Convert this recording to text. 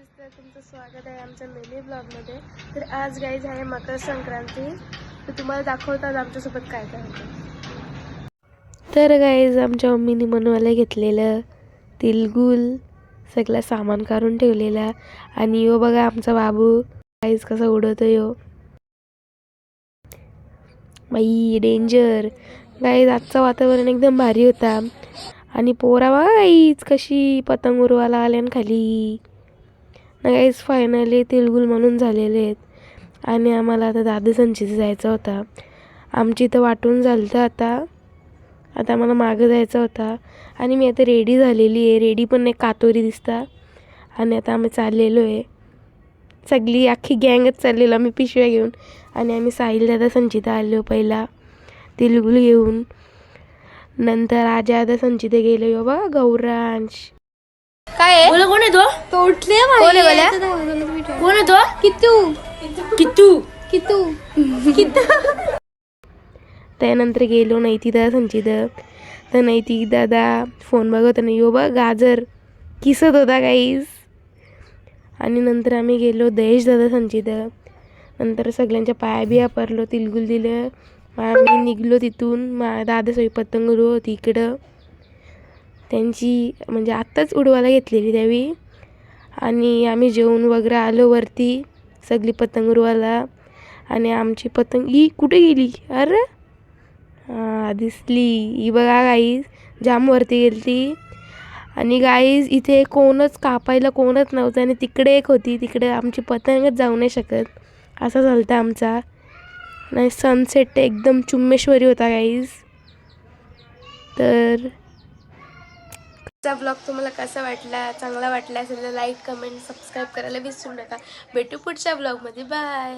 Guys, तर तुमचं स्वागत आहे आमच्या मिनी ब्लॉगमध्ये. तर आज गाईज आहे मकर संक्रांती. तर तुम्हाला दाखवतात आमच्यासोबत काय काय होतं. तर गाईज आमच्या मम्मीने मनवायला घेतलेलं तिलगुल सगळं सामान काढून ठेवलेला. आणि यो बघा आमचा बाबू गाईज कसा उडवतो यो बाई, डेंजर. गाईज आजचं वातावरण एकदम भारी होता. आणि पोरा बघा गाईज कशी पतंग उडवायला आल्यान खाली ना. गाईज फायनली तिलगुल म्हणून झालेले आहेत. आणि आम्हाला आता दादा संचीत जायचा होता. आमची इथं वाटून झालं तर आता मला मागं जायचा होता. आणि मी आता रेडी झालेली आहे. रेडी पण एक कातोरी दिसता. आणि आता आम्ही चाललेलो आहे, सगळी अख्खी गँगच चाललेलो आम्ही पिशव्या घेऊन. आणि आम्ही साहिल दादा संचिता आलो पहिला तिलगुल घेऊन. नंतर आजा दादा संचिता गेलो बघा गौरांश. काय बोला, कोण आहे तो? तो उठले कोण आहे बोला? कोण आहे तो? कितू किट्टू कितू कितू. त्यानंतर गेलो नैतिक दादा संचित. तर नैतिक दादा फोन बघत नाही यो बघ गाजर किसत होता गाईस. आणि नंतर आम्ही गेलो दहेश दादा संचित. नंतर सगळ्यांच्या पाया बिया पडलो, तिलगुल दिलं. मग आम्ही निघलो तिथून. दादासोबत पतंग उडवत होती इकडं. त्यांची म्हणजे आत्ताच उडवायला घेतलेली त्यावेळी. आणि आम्ही जेवून वगैरे आलो वरती सगळी पतंग उडवायला. आणि आमची पतंग ही कुठे गेली? अरे दिसली ही बघा गाईज, जाम वरती गेली ती. आणि गाईज इथे कोणच कापायला कोणच नव्हतं. आणि तिकडे एक होती, तिकडे आमची पतंगच जाऊ नाही शकत. असा झालता आमचा. आणि सनसेट एकदम चुम्मेश्वरी होता गाईज. तर आजचा ब्लॉग तुम्हाला कसा वाटला? चांगला वाटला असेल तर लाईक, कमेंट, सबस्क्राईब करायला विसरू नका. भेटू पुढच्या ब्लॉगमध्ये. बाय.